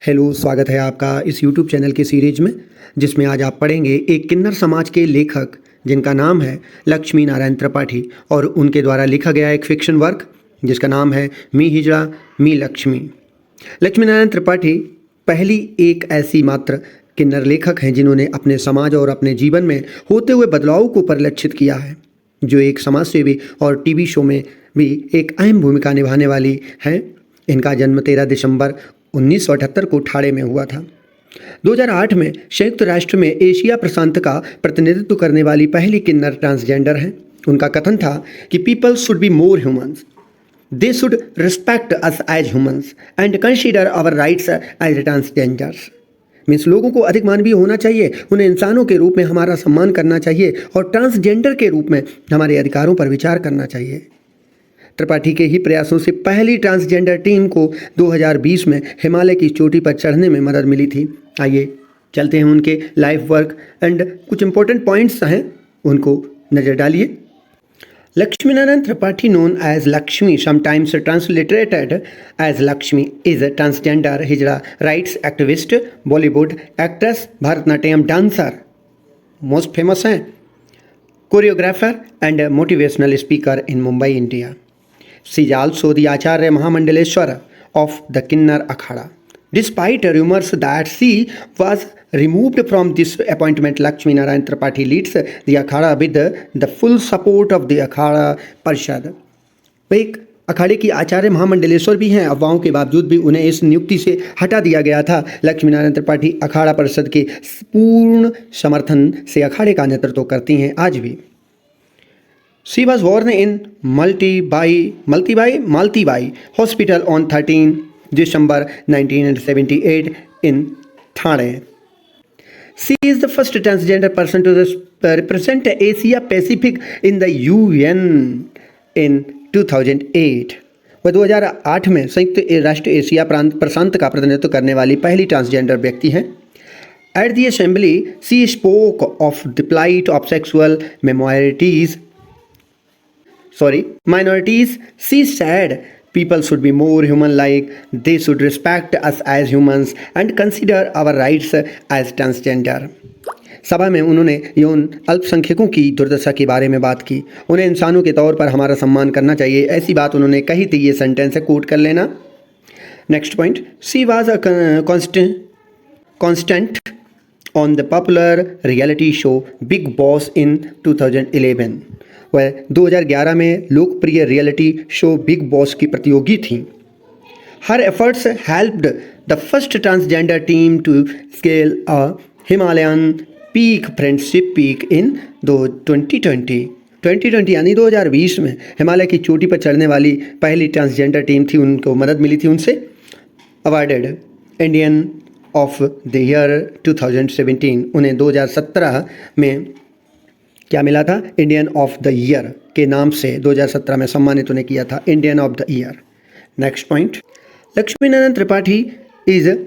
Hello, स्वागत है आपका इस यूट्यूब चैनल के सीरीज में, जिसमें आज आप पढ़ेंगे एक किन्नर समाज के लेखक जिनका नाम है लक्ष्मी नारायण त्रिपाठी और उनके द्वारा लिखा गया एक फिक्शन वर्क जिसका नाम है मी हिजड़ा मी लक्ष्मी। लक्ष्मी नारायण त्रिपाठी पहली एक ऐसी मात्र किन्नर लेखक हैं जिन्होंने अपने समाज और अपने जीवन में होते हुए बदलाव को परिलक्षित किया है, जो एक समाजसेवी और टीवी शो में भी एक अहम भूमिका निभाने वाली हैं। इनका जन्म 13 दिसंबर 1978 को ठाणे में हुआ था। 2008 में संयुक्त राष्ट्र में एशिया प्रशांत का प्रतिनिधित्व करने वाली पहली किन्नर ट्रांसजेंडर हैं। उनका कथन था कि people should be more humans, they should respect us as humans and consider our rights as transgenders. Means लोगों को अधिक मानवीय होना चाहिए, उन्हें इंसानों के रूप में हमारा सम्मान करना चाहिए और ट्रांसजेंडर के रूप में हमारे अधिकारों पर विचार करना चाहिए। त्रिपाठी के ही प्रयासों से पहली ट्रांसजेंडर टीम को 2020 में हिमालय की चोटी पर चढ़ने में मदद मिली थी। आइए चलते हैं उनके लाइफ वर्क एंड कुछ इंपॉर्टेंट पॉइंट्स हैं, उनको नज़र डालिए। Lakshmi Narayan Tripathi, known as Lakshmi, sometimes transliterated as Lakshmi, is a transgender hijra rights activist, Bollywood actress, Bharatanatyam dancer, most famous हैं, choreographer and motivational speaker in Mumbai, India. She is also the Acharya Mahamandeleshwara of the Kinnar Akhada. Despite rumors that she was removed from this appointment, Lakshmi Narayan Tripathi leads the Akhada with the full support of the Akhada Parishad. वे एक अखाड़े की आचार्य महामंडलेश्वर भी हैं। अफवाहों के बावजूद भी उन्हें इस नियुक्ति से हटा दिया गया था। लक्ष्मी नारायण त्रिपाठी अखाड़ा परिषद के पूर्ण समर्थन से अखाड़े का नेतृत्व करती हैं आज भी। She was born in Maltibai Hospital on 13 December 1978 in Thane. She is the first transgender person to represent Asia Pacific in the UN in 2008. वह 2008 में संयुक्त राष्ट्र एशिया प्रशांत का प्रतिनिधित्व करने वाली पहली ट्रांसजेंडर व्यक्ति हैं। At the assembly, she spoke of the plight of sexual minorities. She said people should be more human-like, they should respect us as humans and consider our rights as transgender. सभा में उन्होंने यौन अल्पसंख्यकों की दुर्दशा के बारे में बात की। उन्हें इंसानों के तौर पर हमारा सम्मान करना चाहिए, ऐसी बात उन्होंने कही थी। ये सेंटेंस है, कोट कर लेना। Next point, she was a constant on the popular reality show Bigg Boss in 2011. वह 2011 में लोकप्रिय रियलिटी शो बिग बॉस की प्रतियोगी थी। Her efforts helped the first transgender team to scale a Himalayan peak friendship peak in 2020 यानी 2020 में हिमालय की चोटी पर चढ़ने वाली पहली ट्रांसजेंडर टीम थी। उनको मदद मिली थी, उनसे awarded Indian of the year 2017। उन्हें 2017 में क्या मिला था? इंडियन ऑफ द ईयर के नाम से 2017 में सम्मानित उन्हें किया था, Indian of the year. Next point, Lakshmi Narayan Tripathi is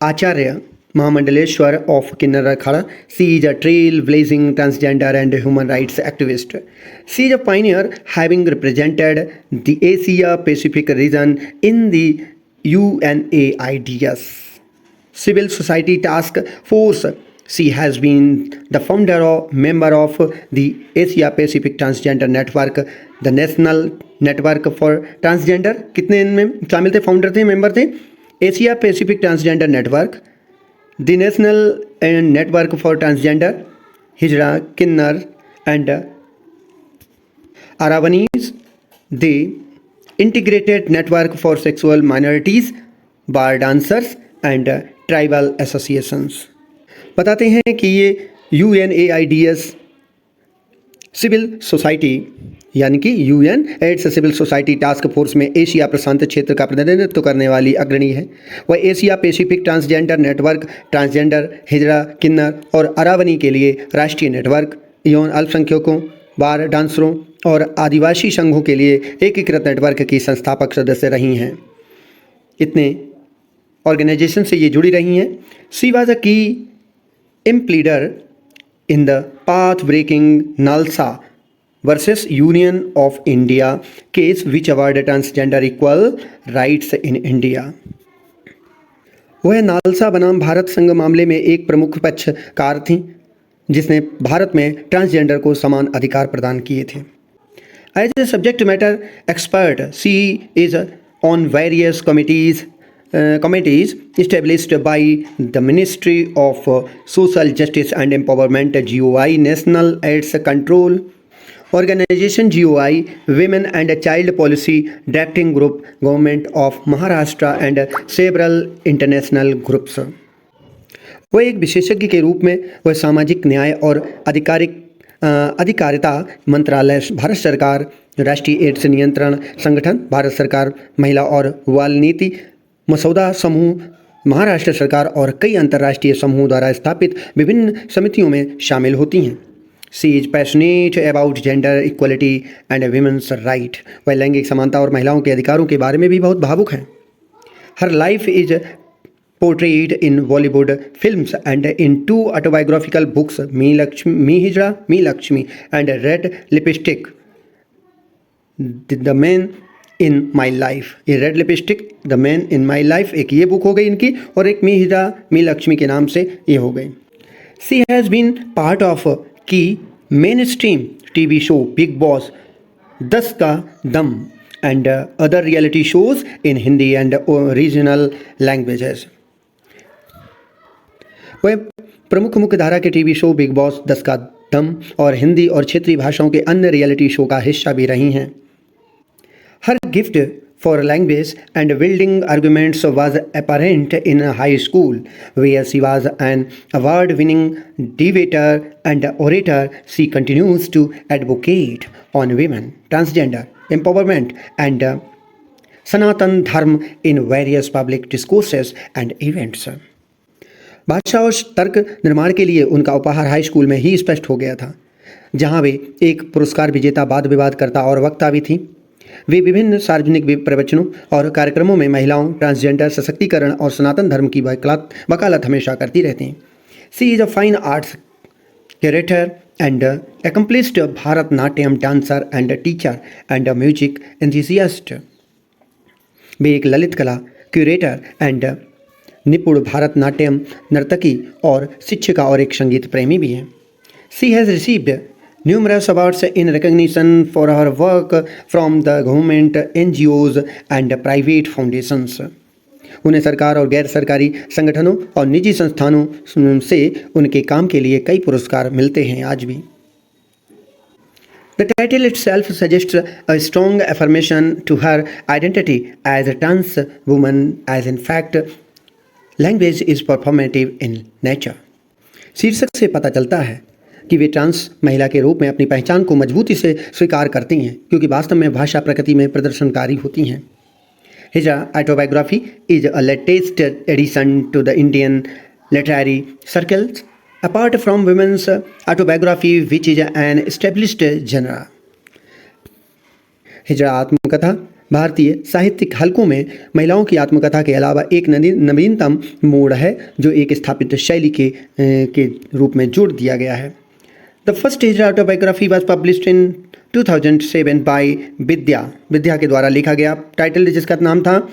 Acharya Mahamandaleshwar of Kinnar Akhada. She is a trailblazing transgender and human rights activist. She is a pioneer, having represented the Asia Pacific region in the UNAIDS Civil Society Task Force. She has been the founder or member of the Asia Pacific Transgender Network, the National Network for Transgender. कितने इनमें शामिल थे? Founder थे, member थे? Asia Pacific transgender network, the national network for transgender, hijra, kinnar and Aravanis, the integrated network for sexual minorities, bar dancers and tribal associations. बताते हैं कि ये UNAIDS सिविल सोसाइटी यानी कि UN civil society task force में Asia प्रशांत क्षेत्र का प्रतिनिधित्व करने वाली अग्रणी है। वह Asia Pacific transgender network, transgender, hijra, kinnar और अरावनी के लिए राष्ट्रीय नेटवर्क, यौन अल्पसंख्यकों, बार डांसरों और आदिवासी संघों के लिए एकीकृत नेटवर्क की संस्थापक सदस्य रही हैं। इतने ऑर्गेनाइजेशन से ये जुड़ी रही हैं। शी वाज अ की imp leader in the path-breaking Nalsa versus Union of India case which awarded transgender equal rights in India. वह नालसा बनाम भारत संघ मामले में एक प्रमुख पक्षकार थीं, जिसने भारत में ट्रांसजेंडर को समान अधिकार प्रदान किए थे। As a subject matter expert, she is on various committees established by the Ministry of Social Justice and Empowerment GOI, National AIDS Control Organization GOI, Women and Child Policy Drafting Group, Government of Maharashtra and several international groups. वह एक विशेषज्ञ के रूप में वह सामाजिक न्याय और अधिकारिता मंत्रालय, भारत सरकार, राष्ट्रीय एड्स नियंत्रण संगठन, भारत सरकार महिला और बाल नीति मसौदा समूह, महाराष्ट्र सरकार और कई अंतर्राष्ट्रीय समूहों द्वारा स्थापित विभिन्न समितियों में शामिल होती हैं। She is passionate about gender equality and women's right. वह लैंगिक समानता और महिलाओं के अधिकारों के बारे में भी बहुत भावुक हैं। Her life is portrayed in Bollywood films and in 2 autobiographical books, me Lakshmi and red lipstick, the man in my life. ये red lipstick, the man in my life, एक ये बुक हो गई इनकी, और एक मी लक्ष्मी के नाम से ये हो गई। She has been part of की mainstream TV show Bigg Boss, 10 का दम and other reality shows in Hindi and regional languages. वह प्रमुख मुख्य धारा के टीवी शो बिग बॉस, 10 का दम और हिंदी और क्षेत्रीय भाषाओं के अन्य रियलिटी शो का हिस्सा भी रही हैं। Her gift for language and building arguments was apparent in high school, where she was an award-winning debater and orator. She continues to advocate on women, transgender empowerment, and Sanatan Dharma in various public discourses and events. भाषा और तर्क निर्माण के लिए उनका उपहार high school में ही स्पष्ट हो गया था, जहां वे एक पुरस्कार विजेता, वाद विवादकर्ता और वक्ता भी थीं। वे विभिन्न सार्वजनिक प्रवचनों और कार्यक्रमों में महिलाओं, ट्रांसजेंडर सशक्तिकरण और सनातन धर्म की वकालत हमेशा करती रहती हैं। She is a fine arts curator and accomplished Bharatanatyam dancer and teacher and music enthusiast. वे एक ललित कला क्यूरेटर एंड निपुण भारतनाट्यम नर्तकी और शिक्षिका और एक संगीत प्रेमी भी हैं। She has received numerous awards in recognition for her work from the government, NGOs and private foundations. उन्हें सरकार और गैर सरकारी संगठनों और निजी संस्थानों से उनके काम के लिए कई पुरस्कार मिलते हैं आज भी। The title itself suggests a strong affirmation to her identity as a trans woman, as in fact language is performative in nature. शीर्षक से पता चलता है कि वे ट्रांस महिला के रूप में अपनी पहचान को मजबूती से स्वीकार करती हैं, क्योंकि वास्तव में भाषा प्रकृति में प्रदर्शनकारी होती हैं। His autobiography is a latest edition to the Indian literary circles, apart from women's autobiography which is an established genre. Hijra आत्मकथा भारतीय साहित्यिक हलकों में महिलाओं की आत्मकथा के अलावा एक नवीनतम मोड़ है, जो एक स्थापित शैली के रूप में जोड़ दिया गया है। The first hijra autobiography was published in 2007 by Vidya के द्वारा लिखा गया। टाइटल जिसका नाम था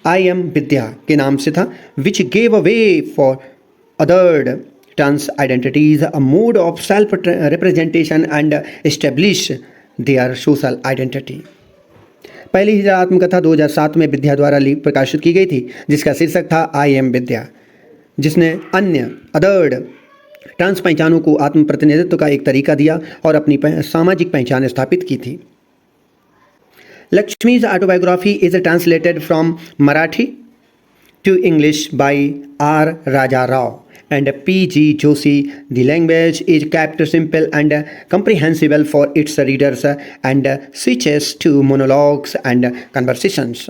आई एम विद्या के नाम से था, which gave a way for other trans identities a mode of self representation and establish their social identity. पहली हिजरा आत्मकथा 2007 में विद्या द्वारा प्रकाशित की गई थी, जिसका शीर्षक था आई एम विद्या, जिसने अन्य अदर ट्रांस पहचानों को आत्म प्रतिनिधित्व का एक तरीका दिया और अपनी सामाजिक पहचान स्थापित की थी। Lakshmi's autobiography is translated from Marathi to English by R Raja Rao and P.G. Joshi. The language is kept simple and comprehensible for its readers and switches to monologues and conversations.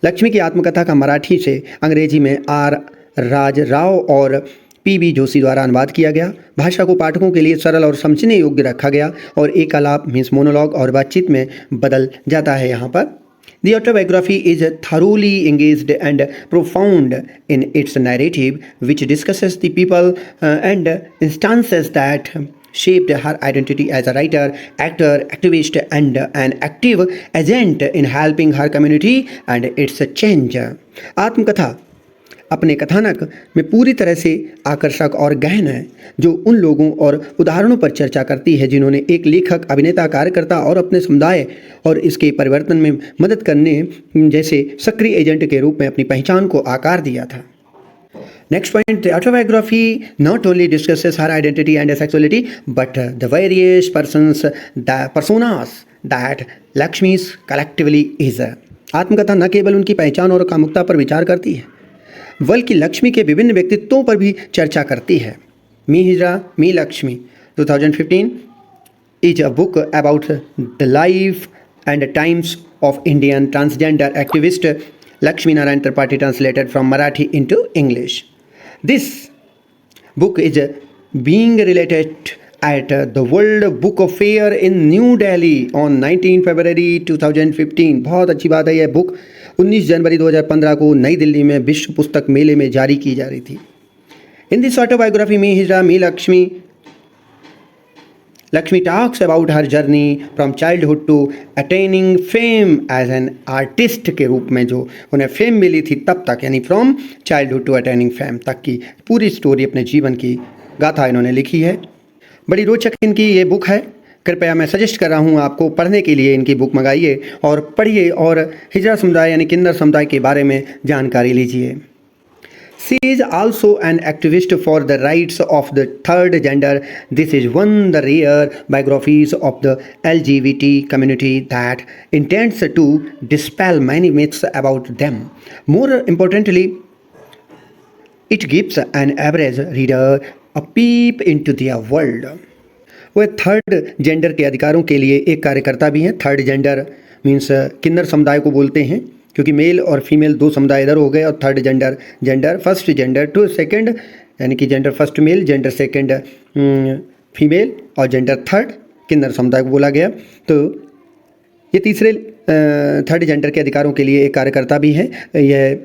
Lakshmi की आत्मकथा का मराठी से अंग्रेजी में आर राज राव और P.B. जोशी द्वारा अनुवाद किया गया। भाषा को पाठकों के लिए सरल और समझने योग्य रखा गया और एक आलाप मीन्स मोनोलॉग और बातचीत में बदल जाता है। यहाँ पर The autobiography is thoroughly engaged and profound in its narrative, which discusses the people and instances that shaped her identity as a writer, actor, activist, and an active agent in helping her community and its change. आत्मकथा अपने कथानक में पूरी तरह से आकर्षक और गहन है, जो उन लोगों और उदाहरणों पर चर्चा करती है जिन्होंने एक लेखक, अभिनेता, कार्यकर्ता और अपने समुदाय और इसके परिवर्तन में मदद करने जैसे सक्रिय एजेंट के रूप में अपनी पहचान को आकार दिया था। Next point, the autobiography not only discusses her identity and sexuality, but the various personas that Lakshmi collectively is. आत्मकथा न केवल उनकी पहचान और कामुकता पर विचार करती है, बल्कि लक्ष्मी के विभिन्न व्यक्तित्वों पर भी चर्चा करती है। मी हिजरा मी Lakshmi 2015 is a book about the life and times of Indian transgender activist Lakshmi Narayan Tripathi, translated from Marathi into English. This book is being related at the World Book Fair in New Delhi on 19 February 2015. बहुत अच्छी बात है, यह book 19 जनवरी 2015 को नई दिल्ली में विश्व पुस्तक मेले में जारी की जा रही थी। In this autobiography, Me Hijra Me Lakshmi, Lakshmi talks about her journey from childhood to attaining fame as an artist के रूप में जो उन्हें फेम मिली थी तब तक, यानी from childhood to attaining fame तक की पूरी स्टोरी, अपने जीवन की गाथा इन्होंने लिखी है। बड़ी रोचक इनकी ये बुक है। कृपया मैं सजेस्ट कर रहा हूँ आपको पढ़ने के लिए, इनकी बुक मंगाइए और पढ़िए और हिजरा समुदाय यानी किन्नर समुदाय के बारे में जानकारी लीजिए। She is also an activist for the rights of the third gender. This is one of the rare biographies of the LGBT community that intends to dispel many myths about them. More importantly, it gives an average reader a peep into their world. वह third gender के अधिकारों के लिए एक कार्यकर्ता भी हैं। Third gender means किन्नर समुदाय को बोलते हैं, क्योंकि मेल और फीमेल दो समुदाय इधर हो गए, और third gender first gender to second, यानी कि gender first male, gender second female और जेंडर थर्ड किन्नर समुदाय को बोला गया। तो ये तीसरे थर्ड जेंडर के अधिकारों के लिए एक कार्यकर्ता भी है। यह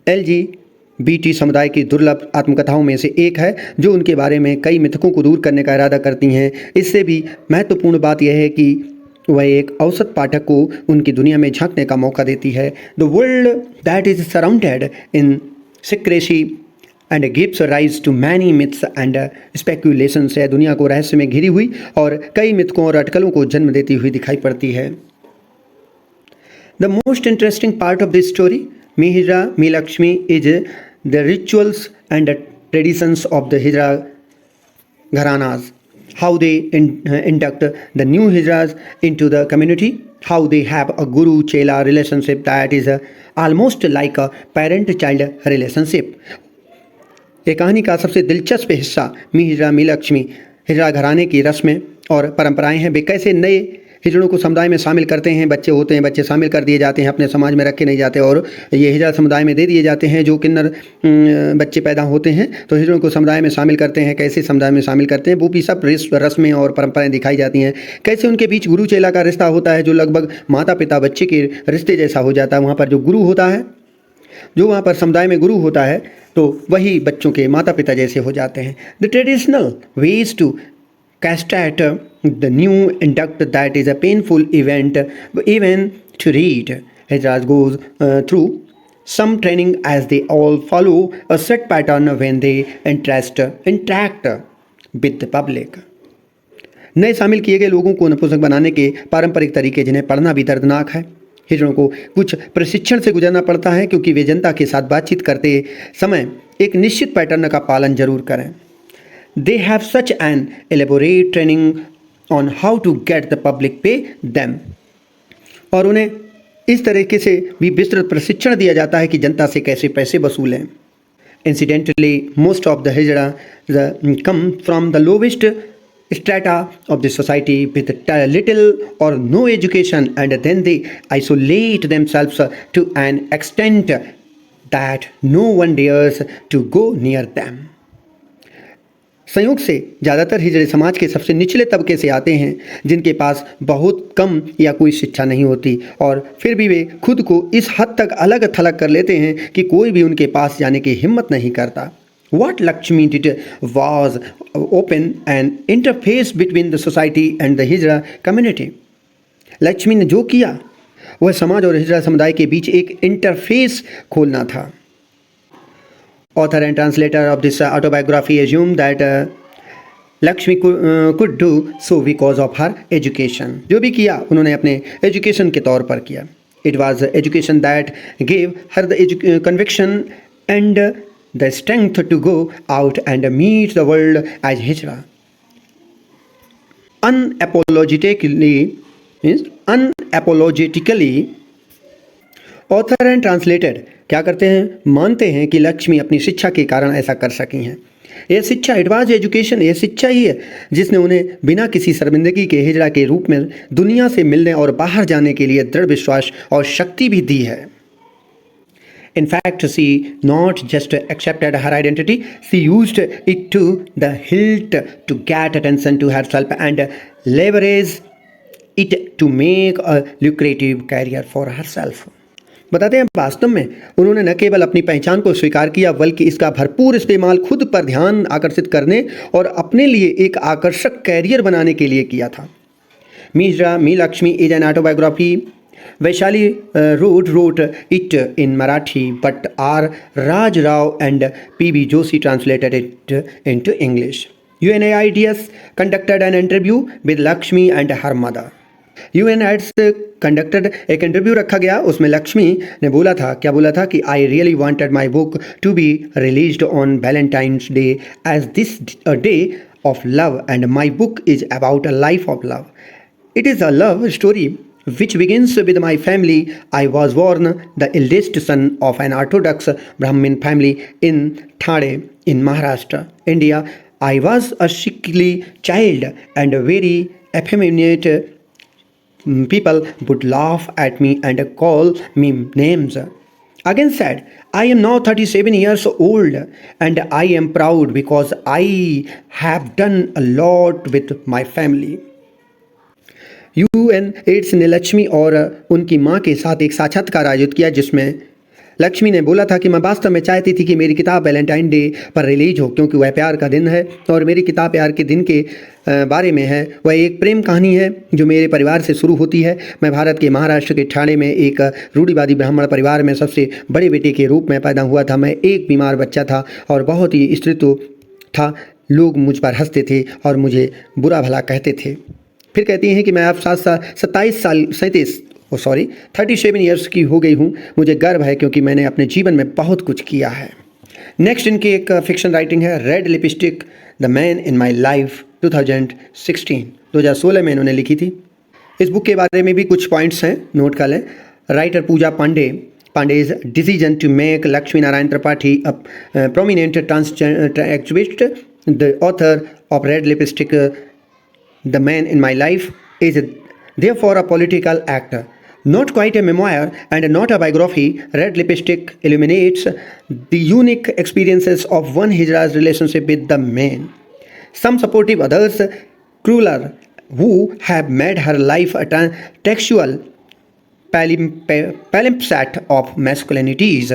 LGBT समुदाय की दुर्लभ आत्मकथाओं में से एक है, जो उनके बारे में कई मिथकों को दूर करने का इरादा करती हैं। इससे भी महत्वपूर्ण बात यह है कि वह एक औसत पाठक को उनकी दुनिया में झांकने का मौका देती है। The world that is surrounded in secrecy and gives rise to many myths and speculations है, दुनिया को रहस्य में घिरी हुई और कई मिथकों और अटकलों को जन्म देती हुई दिखाई पड़ती है। The most interesting part of this story, Me Hijra Me Lakshmi, is the rituals and traditions of the Hijra Gharanas. How they induct the new Hijras into the community, how they have a guru-chela relationship that is almost like a parent-child relationship. ये कहानी का सबसे दिलचस्प हिस्सा मी हिजरा मी लक्ष्मी हिजरा घराने की रस्में और परंपराएं हैं। वे कैसे नए हिजड़ों को समुदाय में शामिल करते हैं। बच्चे होते हैं, बच्चे शामिल कर दिए जाते हैं, अपने समाज में रखे नहीं जाते और ये हिजड़ा समुदाय में दे दिए जाते हैं। जो किन्नर बच्चे पैदा होते हैं तो हिजड़ों को समुदाय में शामिल करते हैं। कैसे समुदाय में शामिल करते हैं, वो भी सब रस्में और परंपराएं दिखाई जाती हैं। कैसे उनके बीच गुरु चेला का रिश्ता होता है, जो लगभग माता पिता बच्चे के रिश्ते जैसा हो जाता है। वहाँ पर जो गुरु होता है, जो वहाँ पर समुदाय में गुरु होता है, तो वही बच्चों के माता पिता जैसे हो जाते हैं। The traditional ways to castrate the new induct that is a painful event even to read. Hijras goes through some training as they all follow a set pattern when they interact with the public. नए शामिल किए गए लोगों को नपुंसक बनाने के पारंपरिक तरीके, जिन्हें पढ़ना भी दर्दनाक है। हिजड़ों को कुछ प्रशिक्षण से गुजरना पड़ता है, क्योंकि वे जनता के साथ बातचीत करते समय एक निश्चित पैटर्न का पालन जरूर करें। They have such an elaborate training on how to get the public pay them. और उन्हें इस तरीके से भी विस्तृत प्रशिक्षण दिया जाता है कि जनता से कैसे पैसे वसूलें। Incidentally, most of the Hijra come from the lowest strata of the society with little or no education, and then they isolate themselves to an extent that no one dares to go near them. संयोग से ज़्यादातर हिजड़े समाज के सबसे निचले तबके से आते हैं, जिनके पास बहुत कम या कोई शिक्षा नहीं होती, और फिर भी वे खुद को इस हद तक अलग थलग कर लेते हैं कि कोई भी उनके पास जाने की हिम्मत नहीं करता। What Lakshmi did was open an interface between the society and the Hijra community. Lakshmi ने जो किया वह समाज और हिजड़ा समुदाय के बीच एक इंटरफेस खोलना था। Author and translator of this autobiography assumed that Lakshmi could do so because of her education. जो भी किया उन्होंने अपने एजुकेशन के तौर पर किया. It was education that gave her the conviction and the strength to go out and meet the world as Hijra. Unapologetically, author and translated क्या करते हैं, मानते हैं कि लक्ष्मी अपनी शिक्षा के कारण ऐसा कर सकी हैं. यह शिक्षा, इट वाज एजुकेशन, यह शिक्षा ही है जिसने उन्हें बिना किसी शर्मिंदगी के हिजड़ा के रूप में दुनिया से मिलने और बाहर जाने के लिए दृढ़ विश्वास और शक्ति भी दी है. In fact, she not just accepted her identity, she used it to the hilt to get attention to herself and leverage it to make a lucrative career for herself. बताते हैं वास्तव में उन्होंने न केवल अपनी पहचान को स्वीकार किया बल्कि इसका भरपूर इस्तेमाल खुद पर ध्यान आकर्षित करने और अपने लिए एक आकर्षक कैरियर बनाने के लिए किया था. Me Lakshmi is an autobiography. Vaishali wrote it in Marathi, but R. Raj Rao and P.B. Joshi translated it into English. UNAIDS conducted an interview with Lakshmi and her mother. UNAIDS conducted एक interview रखा गया, उसमें लक्ष्मी ने बोला था, क्या बोला था कि I really wanted my book to be released on Valentine's Day as this a day of love and my book is about a life of love. It is a love story which begins with my family. I was born the eldest son of an Orthodox Brahmin family in Thane in Maharashtra, India. I was a sickly child and very effeminate. People would laugh at me and call me names. Again said, I am now 37 years old and I am proud because I have done a lot with my family. UNAIDS ने लक्ष्मी और उनकी मां के साथ एक साक्षात्कार आयोजित किया जिसमें लक्ष्मी ने बोला था कि मैं वास्तव में चाहती थी कि मेरी किताब वैलेंटाइन डे पर रिलीज हो क्योंकि वह प्यार का दिन है और मेरी किताब प्यार के दिन के बारे में है. वह एक प्रेम कहानी है जो मेरे परिवार से शुरू होती है. मैं भारत के महाराष्ट्र के ठाणे में एक रूढ़िवादी ब्राह्मण परिवार में सबसे बड़े बेटे के रूप में पैदा हुआ था. मैं एक बीमार बच्चा था और बहुत ही स्त्रीत्व था. लोग मुझ पर हंसते थे और मुझे बुरा भला कहते थे. फिर कहती हैं कि मैं अब 37 ईयर्स की हो गई हूँ. मुझे गर्व है क्योंकि मैंने अपने जीवन में बहुत कुछ किया है. नेक्स्ट इनकी एक फिक्शन राइटिंग है red lipstick the man in my life 2016 में इन्होंने लिखी थी. इस बुक के बारे में भी कुछ पॉइंट्स हैं, नोट कर लें. Writer Pooja Pandey's decision to make Lakshmi Narayan Tripathi a prominent transgender activist, the author of Red Lipstick The Man in My Life, is therefore a political act. Not quite a memoir and not a biography, Red Lipstick illuminates the unique experiences of one Hijra's relationship with the man. Some supportive, others crueler, who have made her life a textual palimpsest of masculinities.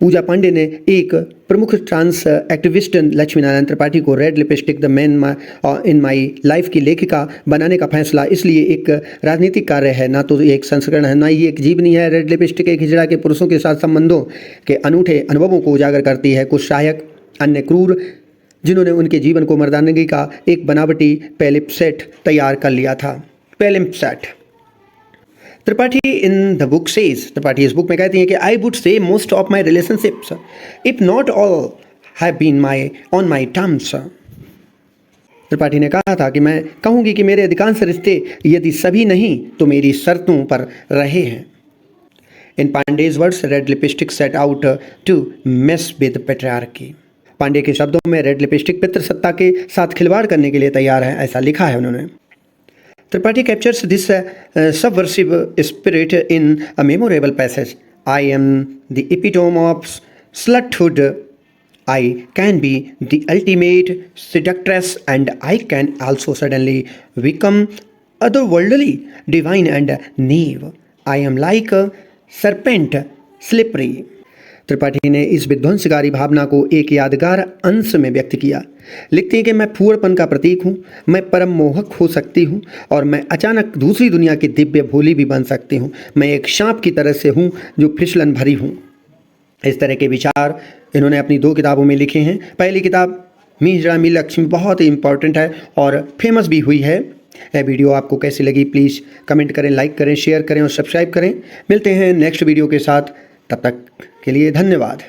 पूजा पांडे ने एक प्रमुख trans activist Lakshmi Narayan Tripathi को red lipstick the man in my life की लेखिका बनाने का फैसला इसलिए एक राजनीतिक कार्य है, ना तो एक संस्करण है, ना ही एक जीवनी है. रेड लिपस्टिक एक हिजड़ा के पुरुषों के साथ संबंधों के अनूठे अनुभवों को उजागर करती है. कुछ सहायक, अन्य क्रूर, जिन्होंने उनके जीवन को मर्दानगी का एक बनावटी पैलिपसेट तैयार कर लिया था. पैलिपसेट Tripathi in the book says, Tripathi इस बुक में कहती हैं कि I would say most of my relationships if not all have been my on my terms. Tripathi ने कहा था कि मैं कहूँगी कि मेरे अधिकांश रिश्ते यदि सभी नहीं तो मेरी शर्तों पर रहे हैं. In Pandey's words red lipstick set out to mess with patriarchy. Pandey के शब्दों में रेड लिपस्टिक पितृसत्ता के साथ खिलवाड़ करने के लिए तैयार है, ऐसा लिखा है उन्होंने. Tripathi captures this subversive spirit in a memorable passage. I am the epitome of sluthood. I can be the ultimate seductress and I can also suddenly become otherworldly, divine and naive. I am like a serpent, slippery. Tripathi ने इस विध्वंसकारी भावना को एक यादगार अंश में व्यक्त किया. लिखते हैं कि मैं फूहड़पन का प्रतीक हूँ, मैं परम मोहक हो सकती हूँ और मैं अचानक दूसरी दुनिया की दिव्य भोली भी बन सकती हूँ. मैं एक सांप की तरह से हूँ जो फिसलन भरी हूँ. इस तरह के विचार इन्होंने अपनी 2 किताबों में लिखे हैं। पहली किताब मी हिजड़ा मी लक्ष्मी बहुत ही इंपॉर्टेंट है और फेमस भी हुई है। यह वीडियो आपको कैसी लगी प्लीज़ कमेंट करें, लाइक करें, शेयर करें और सब्सक्राइब करें। मिलते हैं नेक्स्ट वीडियो के साथ, तब तक के लिए धन्यवाद।